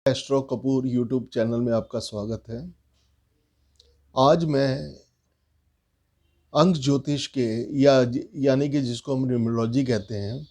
Astro Kapoor YouTube channel में आपका स्वागत है। आज मैं अंक ज्योतिष के यानी कि जिसको हम न्यूमरोलॉजी कहते हैं,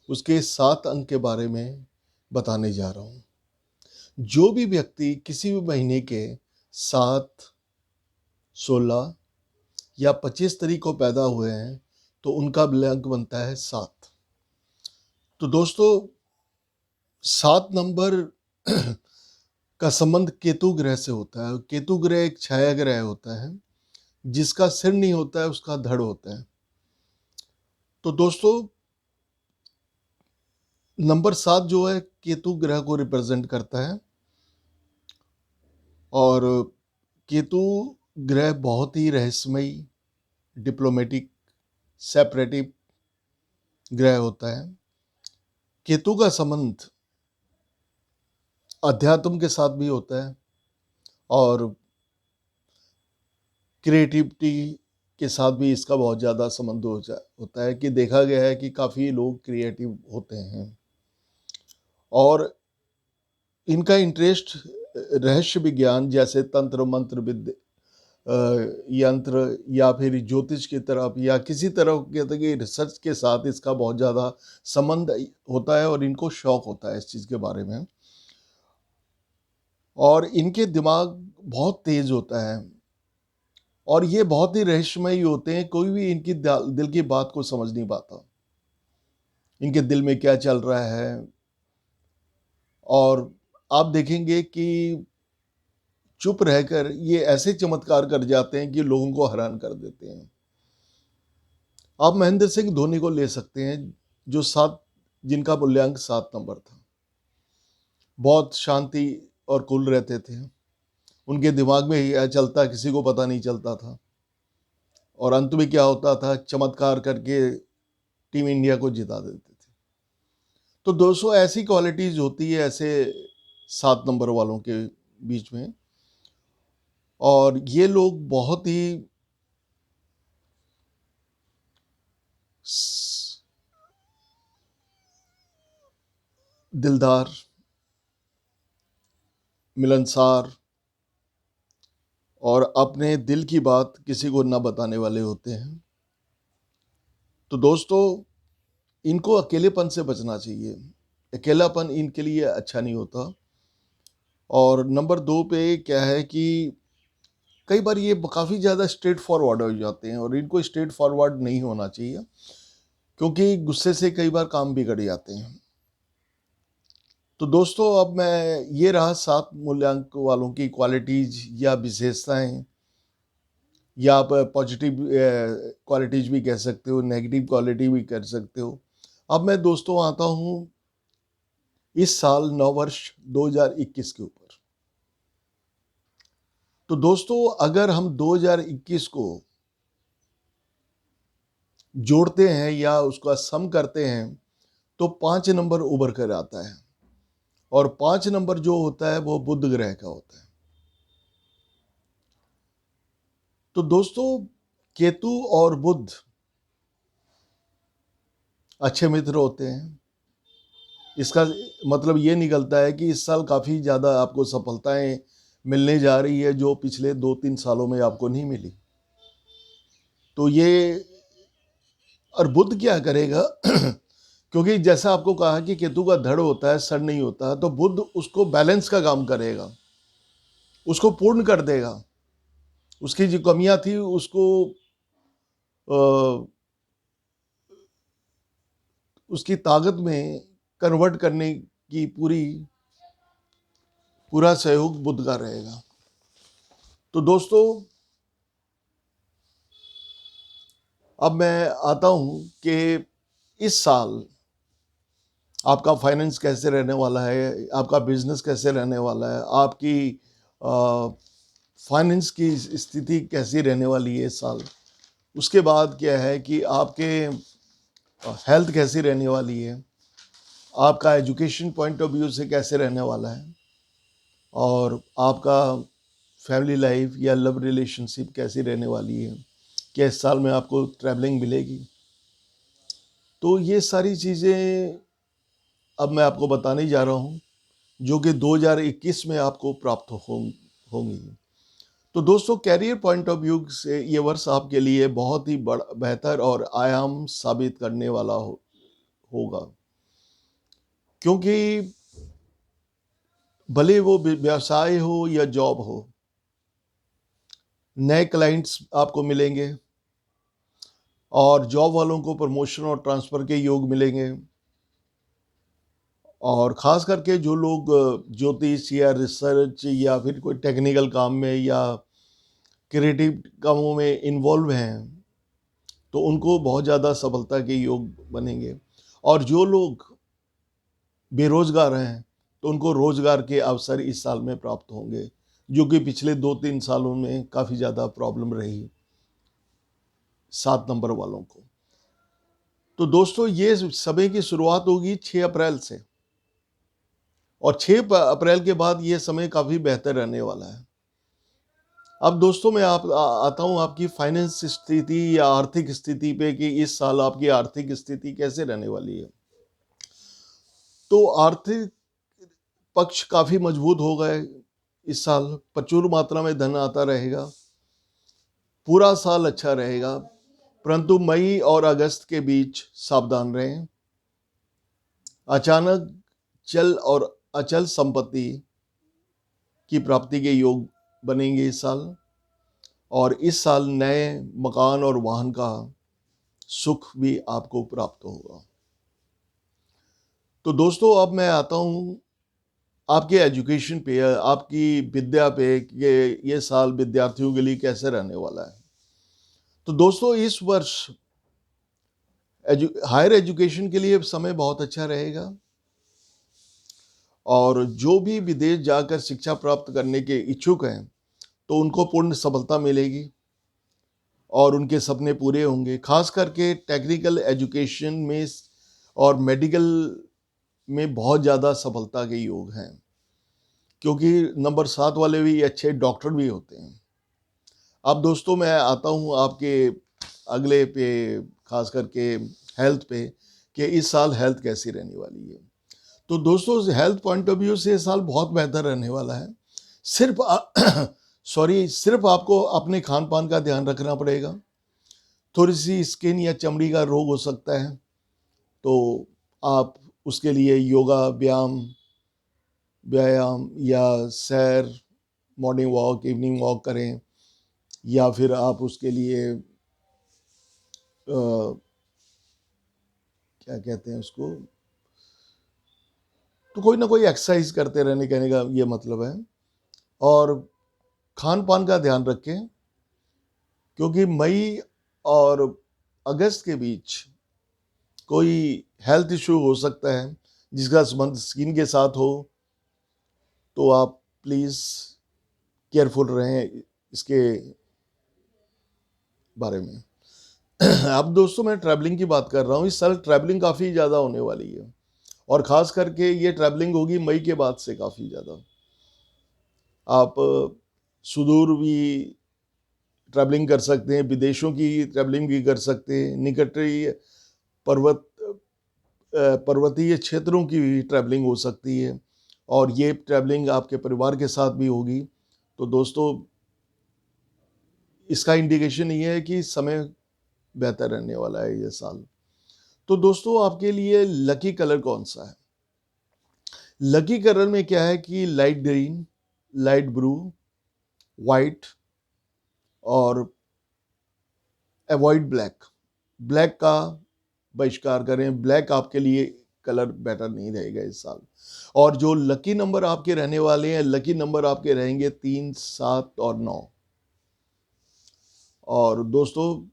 उसके 7 अंक के बारे में बताने जा रहा हूँ। जो भी व्यक्ति किसी भी महीने के 7, 16 या 25 तारीख को पैदा हुए हैं तो उनका अंक बनता है 7। तो दोस्तों 7 नंबर का संबंध केतु ग्रह से होता है। केतु ग्रह एक छाया ग्रह होता है, जिसका सिर नहीं होता है उसका धड़ होता है। तो दोस्तों नंबर 7 जो है केतु ग्रह को रिप्रेजेंट करता है, और केतु ग्रह बहुत ही रहस्यमयी, डिप्लोमेटिक, सेपरेटिव ग्रह होता है। केतु का संबंध अध्यात्म के साथ भी होता है और क्रिएटिविटी के साथ भी इसका बहुत ज़्यादा संबंध होता है कि देखा गया है कि काफ़ी लोग क्रिएटिव होते हैं और इनका इंटरेस्ट रहस्य विज्ञान जैसे तंत्र मंत्र विद्या, यंत्र या फिर ज्योतिष की तरफ या किसी तरह के रिसर्च के साथ इसका बहुत ज़्यादा संबंध होता है और इनको शौक होता है इस चीज़ के बारे में। और इनके दिमाग बहुत तेज होता है और ये बहुत ही रहस्यमयी होते हैं। कोई भी इनकी दिल की बात को समझ नहीं पाता, इनके दिल में क्या चल रहा है। और आप देखेंगे कि चुप रहकर ये ऐसे चमत्कार कर जाते हैं कि लोगों को हैरान कर देते हैं। आप महेंद्र सिंह धोनी को ले सकते हैं, जो जिनका मूल्यांक 7 नंबर था। बहुत शांति और कूल रहते थे, उनके दिमाग में यह चलता किसी को पता नहीं चलता था, और अंत में क्या होता था, चमत्कार करके टीम इंडिया को जिता देते थे। तो 200 ऐसी क्वालिटीज होती है ऐसे 7 नंबर वालों के बीच में, और ये लोग बहुत ही दिलदार, मिलनसार और अपने दिल की बात किसी को ना बताने वाले होते हैं। तो दोस्तों इनको अकेलेपन से बचना चाहिए, अकेलापन इनके लिए अच्छा नहीं होता। और नंबर 2 पे क्या है कि कई बार ये काफ़ी ज़्यादा स्ट्रेट फॉरवर्ड हो जाते हैं, और इनको स्ट्रेट फॉरवर्ड नहीं होना चाहिए क्योंकि गुस्से से कई बार काम बिगड़ जाते हैं। तो दोस्तों अब मैं ये रहा 7 मूल्यांक वालों की क्वालिटीज या विशेषताएं, या आप पॉजिटिव क्वालिटीज भी कह सकते हो, नेगेटिव क्वालिटी भी कर सकते हो। अब मैं दोस्तों आता हूँ इस साल नववर्ष 2021 के ऊपर। तो दोस्तों अगर हम 2021 को जोड़ते हैं या उसका सम करते हैं तो 5 नंबर उभर कर आता है, और 5 नंबर जो होता है वो बुध ग्रह का होता है। तो दोस्तों केतु और बुध अच्छे मित्र होते हैं। इसका मतलब ये निकलता है कि इस साल काफ़ी ज़्यादा आपको सफलताएं मिलने जा रही है जो पिछले 2-3 सालों में आपको नहीं मिली। तो ये, और बुध क्या करेगा क्योंकि जैसा आपको कहा कि केतु का धड़ होता है, सर नहीं होता, तो बुध उसको बैलेंस का काम करेगा, उसको पूर्ण कर देगा। उसकी जो कमियां थी उसको उसकी ताकत में कन्वर्ट करने की पूरा सहयोग बुध का रहेगा। तो दोस्तों अब मैं आता हूं कि इस साल आपका फाइनेंस कैसे रहने वाला है, आपका बिजनेस कैसे रहने वाला है, आपकी फाइनेंस की स्थिति कैसी रहने वाली है इस साल। उसके बाद क्या है कि आपके हेल्थ कैसी रहने वाली है, आपका एजुकेशन पॉइंट ऑफ व्यू से कैसे रहने वाला है, और आपका फैमिली लाइफ या लव रिलेशनशिप कैसी रहने वाली है, क्या इस साल में आपको ट्रैवलिंग मिलेगी। तो ये सारी चीज़ें अब मैं आपको बताने जा रहा हूँ जो कि 2021 में आपको प्राप्त होंगी। तो दोस्तों, कैरियर पॉइंट ऑफ व्यू से ये वर्ष आपके लिए बहुत ही बेहतर और आयाम साबित करने वाला होगा, क्योंकि भले वो व्यवसाय हो या जॉब हो, नए क्लाइंट्स आपको मिलेंगे और जॉब वालों को प्रमोशन और ट्रांसफ़र के योग मिलेंगे। और ख़ास करके जो लोग ज्योतिष या रिसर्च या फिर कोई टेक्निकल काम में या क्रिएटिव कामों में इन्वॉल्व हैं, तो उनको बहुत ज़्यादा सफलता के योग बनेंगे। और जो लोग बेरोज़गार हैं, तो उनको रोज़गार के अवसर इस साल में प्राप्त होंगे, जो कि पिछले 2-3 सालों में काफ़ी ज़्यादा प्रॉब्लम रही 7 नंबर वालों को। तो दोस्तों, ये समय की शुरुआत होगी 6 अप्रैल से, और 6 अप्रैल के बाद ये समय काफ़ी बेहतर रहने वाला है। अब दोस्तों, मैं आता हूँ आपकी फाइनेंस स्थिति या आर्थिक स्थिति पे कि इस साल आपकी आर्थिक स्थिति कैसे रहने वाली है। तो आर्थिक पक्ष काफ़ी मजबूत हो गए इस साल, प्रचुर मात्रा में धन आता रहेगा, पूरा साल अच्छा रहेगा, परंतु मई और अगस्त के बीच सावधान रहें। अचानक चल और अचल संपत्ति की प्राप्ति के योग बनेंगे इस साल, और इस साल नए मकान और वाहन का सुख भी आपको प्राप्त होगा। तो दोस्तों, अब मैं आता हूँ आपके एजुकेशन पे, आपकी विद्या पे, कि ये साल विद्यार्थियों के लिए कैसे रहने वाला है। तो दोस्तों, इस वर्ष हायर एजुकेशन के लिए समय बहुत अच्छा रहेगा, और जो भी विदेश जाकर शिक्षा प्राप्त करने के इच्छुक हैं, तो उनको पूर्ण सफलता मिलेगी और उनके सपने पूरे होंगे। खास करके टेक्निकल एजुकेशन में और मेडिकल में बहुत ज़्यादा सफलता के योग हैं, क्योंकि नंबर 7 वाले भी अच्छे डॉक्टर भी होते हैं। अब दोस्तों, मैं आता हूँ आपके अगले पे, खास करके हेल्थ पे, कि इस साल हेल्थ कैसी रहने वाली है। तो दोस्तों, हेल्थ पॉइंट ऑफ व्यू से ये साल बहुत बेहतर रहने वाला है। सिर्फ सिर्फ आपको अपने खान पान का ध्यान रखना पड़ेगा। थोड़ी सी स्किन या चमड़ी का रोग हो सकता है, तो आप उसके लिए योगा, व्यायाम या सैर, मॉर्निंग वॉक, इवनिंग वॉक करें, या फिर आप उसके लिए क्या कहते हैं उसको, तो कोई ना कोई एक्सरसाइज करते रहने, कहने का ये मतलब है। और खान पान का ध्यान रखें, क्योंकि मई और अगस्त के बीच कोई हेल्थ इशू हो सकता है जिसका संबंध स्किन के साथ हो, तो आप प्लीज़ केयरफुल रहें इसके बारे में। अब दोस्तों, मैं ट्रैवलिंग की बात कर रहा हूँ। इस साल ट्रैवलिंग काफ़ी ज़्यादा होने वाली है, और ख़ास करके ये ट्रैवलिंग होगी मई के बाद से काफ़ी ज़्यादा। आप सुदूर भी ट्रैवलिंग कर सकते हैं, विदेशों की ट्रैवलिंग भी कर सकते हैं, निकटवर्ती पर्वतीय क्षेत्रों की भी ट्रैवलिंग हो सकती है, और ये ट्रैवलिंग आपके परिवार के साथ भी होगी। तो दोस्तों, इसका इंडिकेशन ये है कि समय बेहतर रहने वाला है ये साल। तो दोस्तों, आपके लिए लकी कलर कौन सा है? लकी कलर में क्या है कि light green, light blue, white, और अवॉइड ब्लैक। ब्लैक का बहिष्कार करें, ब्लैक आपके लिए कलर बेटर नहीं रहेगा इस साल। और जो लकी नंबर आपके रहने वाले हैं, लकी नंबर आपके रहेंगे 3, 7 और 9। और दोस्तों,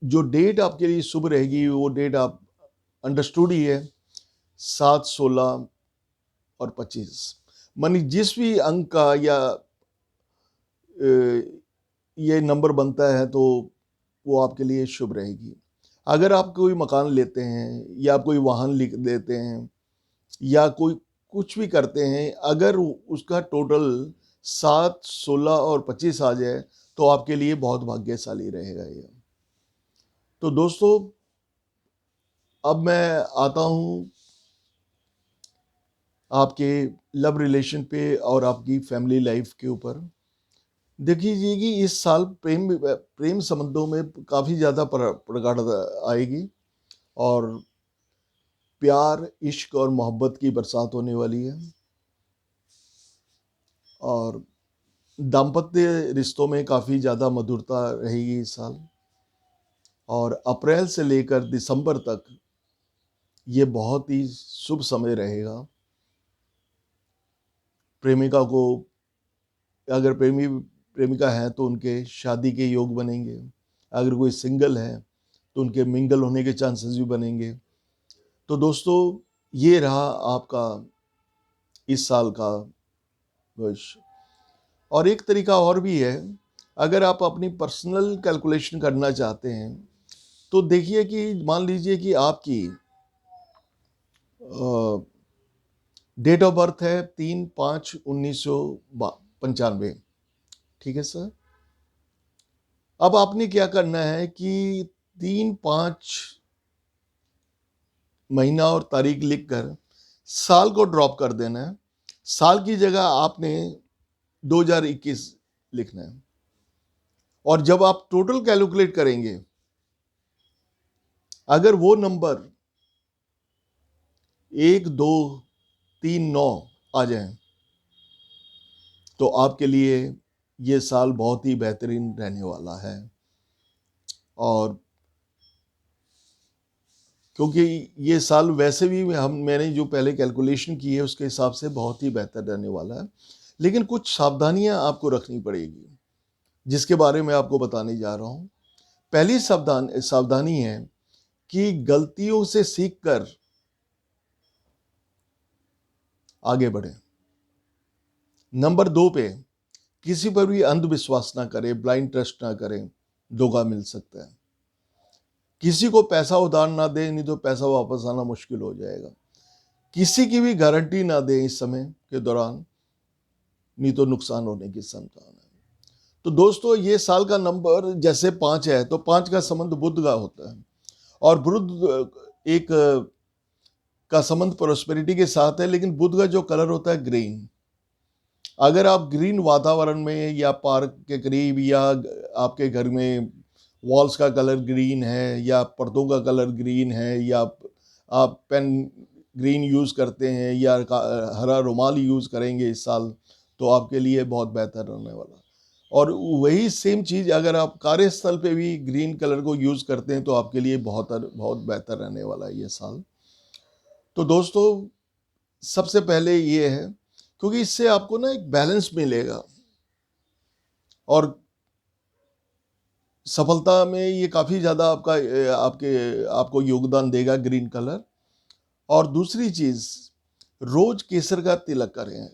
जो डेट आपके लिए शुभ रहेगी, वो डेट आप अंडरस्टूड ही है, 7, 16 और 25। मानी जिस भी अंक का या ये नंबर बनता है, तो वो आपके लिए शुभ रहेगी। अगर आप कोई मकान लेते हैं, या कोई वाहन लिख देते हैं, या कोई कुछ भी करते हैं, अगर उसका टोटल 7, 16 और 25 आ जाए, तो आपके लिए बहुत भाग्यशाली रहेगा ये। तो दोस्तों, अब मैं आता हूँ आपके लव रिलेशन पे और आपकी फैमिली लाइफ के ऊपर। देखिए कि इस साल प्रेम संबंधों में काफ़ी ज़्यादा प्रगाढ़ता आएगी और प्यार, इश्क और मोहब्बत की बरसात होने वाली है। और दाम्पत्य रिश्तों में काफ़ी ज़्यादा मधुरता रहेगी इस साल। और अप्रैल से लेकर दिसंबर तक ये बहुत ही शुभ समय रहेगा। प्रेमिका को, अगर प्रेमिका है तो उनके शादी के योग बनेंगे। अगर कोई सिंगल है तो उनके मिंगल होने के चांसेस भी बनेंगे। तो दोस्तों, ये रहा आपका इस साल का विश। और एक तरीका और भी है, अगर आप अपनी पर्सनल कैलकुलेशन करना चाहते हैं तो देखिए कि मान लीजिए कि आपकी डेट ऑफ बर्थ है 3/5/1995, ठीक है सर। अब आपने क्या करना है कि 3/5 महीना और तारीख लिखकर साल को ड्रॉप कर देना है। साल की जगह आपने 2021 लिखना है। और जब आप टोटल कैलकुलेट करेंगे, अगर वो नंबर 1, 2, 3, 9 आ जाए तो आपके लिए ये साल बहुत ही बेहतरीन रहने वाला है। और क्योंकि ये साल वैसे भी मैंने जो पहले कैलकुलेशन की है उसके हिसाब से बहुत ही बेहतर रहने वाला है, लेकिन कुछ सावधानियां आपको रखनी पड़ेगी जिसके बारे में आपको बताने जा रहा हूं। पहली सावधानी है कि गलतियों से सीखकर आगे बढ़ें। नंबर 2 पे, किसी पर भी अंधविश्वास ना करें, ब्लाइंड ट्रस्ट ना करें, धोखा मिल सकता है। किसी को पैसा उधार ना दें, नहीं तो पैसा वापस आना मुश्किल हो जाएगा। किसी की भी गारंटी ना दें इस समय के दौरान, नहीं तो नुकसान होने की संभावना है। तो दोस्तों, ये साल का नंबर जैसे 5 है तो 5 का संबंध बुध का होता है। और बुध एक का संबंध प्रोस्पेरिटी के साथ है, लेकिन बुध का जो कलर होता है ग्रीन। अगर आप ग्रीन वातावरण में या पार्क के करीब या आपके घर में वॉल्स का कलर ग्रीन है या पर्दों का कलर ग्रीन है या आप पेन ग्रीन यूज़ करते हैं या हरा रुमाल यूज़ करेंगे इस साल, तो आपके लिए बहुत बेहतर रहने वाला। और वही सेम चीज़ अगर आप कार्यस्थल पे भी ग्रीन कलर को यूज़ करते हैं तो आपके लिए बहुत बहुत बेहतर रहने वाला है ये साल। तो दोस्तों, सबसे पहले ये है, क्योंकि इससे आपको ना एक बैलेंस मिलेगा और सफलता में ये काफ़ी ज़्यादा आपको योगदान देगा ग्रीन कलर। और दूसरी चीज़, रोज केसर का तिलक करें,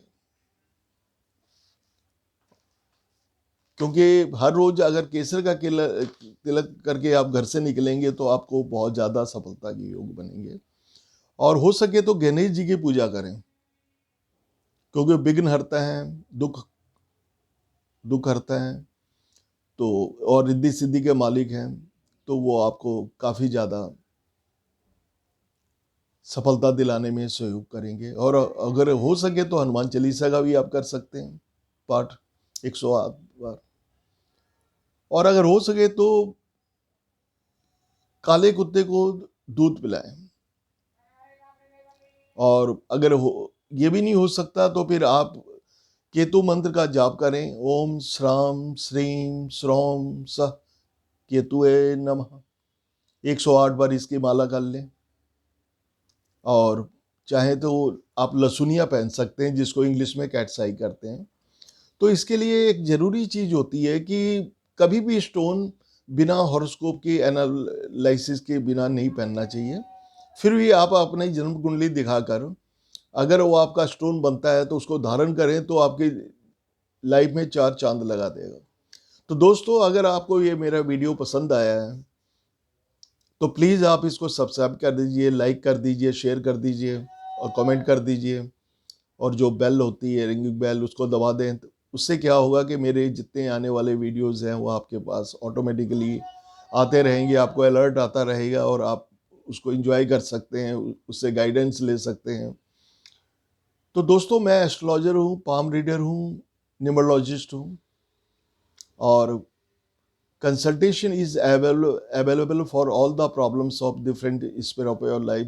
क्योंकि हर रोज अगर केसर का तिलक करके आप घर से निकलेंगे तो आपको बहुत ज़्यादा सफलता के योग बनेंगे। और हो सके तो गणेश जी की पूजा करें, क्योंकि विघ्न हरता है, दुख हरता है, तो और रिद्धि सिद्धि के मालिक हैं, तो वो आपको काफ़ी ज़्यादा सफलता दिलाने में सहयोग करेंगे। और अगर हो सके तो हनुमान चालीसा का भी आप कर सकते हैं पाठ 108 बार। और अगर हो सके तो काले कुत्ते को दूध पिलाएं। और अगर ये भी नहीं हो सकता तो फिर आप केतु मंत्र का जाप करें, ओम श्राम श्रीम श्रोम सह केतुए नमः। 108 बार इसकी माला कर लें। और चाहे तो आप लसुनिया पहन सकते हैं, जिसको इंग्लिश में कैट्स आई करते हैं। तो इसके लिए एक ज़रूरी चीज़ होती है कि कभी भी स्टोन बिना हॉरोस्कोप की एनालिसिस के बिना नहीं पहनना चाहिए। फिर भी आप अपनी जन्म कुंडली दिखाकर अगर वो आपका स्टोन बनता है तो उसको धारण करें, तो आपकी लाइफ में 4 चांद लगा देगा। तो दोस्तों, अगर आपको ये मेरा वीडियो पसंद आया है तो प्लीज़ आप इसको सब्सक्राइब कर दीजिए, लाइक कर दीजिए, शेयर कर दीजिए और कमेंट कर दीजिए। और जो बेल होती है, रिंगिंग बेल, उसको दबा दें। तो उससे क्या होगा कि मेरे जितने आने वाले वीडियोस हैं वो आपके पास ऑटोमेटिकली आते रहेंगे, आपको अलर्ट आता रहेगा और आप उसको एंजॉय कर सकते हैं, उससे गाइडेंस ले सकते हैं। तो दोस्तों, मैं एस्ट्रोलॉजर हूँ, पाम रीडर हूँ, न्यूमरोलॉजिस्ट हूँ, और consultation is available for all the problems of different sphere of your life.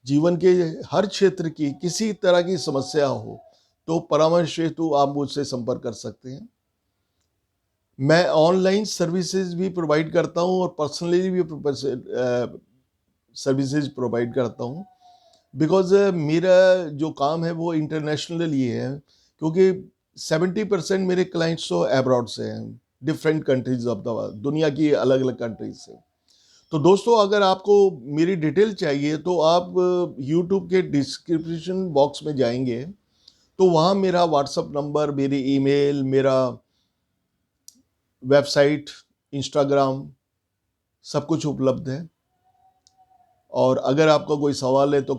जीवन के हर क्षेत्र की किसी तरह की समस्या हो तो परामर्श हेतु आप मुझसे संपर्क कर सकते हैं। मैं ऑनलाइन सर्विसेज भी प्रोवाइड करता हूं और पर्सनली भी सर्विसेज प्रोवाइड करता हूं, बिकॉज मेरा जो काम है वो इंटरनेशनली है, क्योंकि 70% मेरे क्लाइंट्स तो अब्रॉड से हैं, different countries of the world, दुनिया की अलग अलग कंट्रीज से। तो दोस्तों, अगर आपको मेरी डिटेल चाहिए तो आप यूट्यूब के डिस्क्रिप्शन बॉक्स में जाएंगे तो वहाँ मेरा व्हाट्सअप नंबर, मेरी ईमेल, मेरा वेबसाइट, इंस्टाग्राम, सब कुछ उपलब्ध है। और अगर आपका कोई सवाल है तो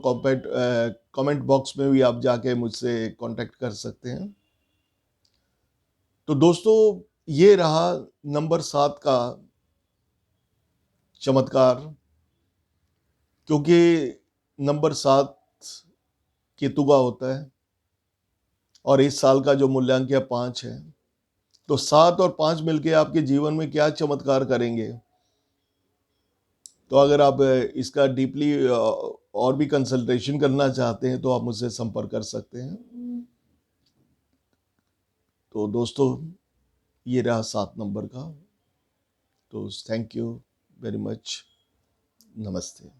कमेंट बॉक्स में भी आप जाके मुझसे कांटेक्ट कर सकते हैं। तो दोस्तों, ये रहा नंबर 7 का चमत्कार, क्योंकि नंबर 7 केतु का होता है और इस साल का जो मूल्यांक 5 है। तो 7 और 5 मिलके आपके जीवन में क्या चमत्कार करेंगे। तो अगर आप इसका डीपली और भी कंसल्टेशन करना चाहते हैं तो आप मुझसे संपर्क कर सकते हैं। तो दोस्तों, ये रहा 7 नंबर का। तो थैंक यू वेरी मच। नमस्ते।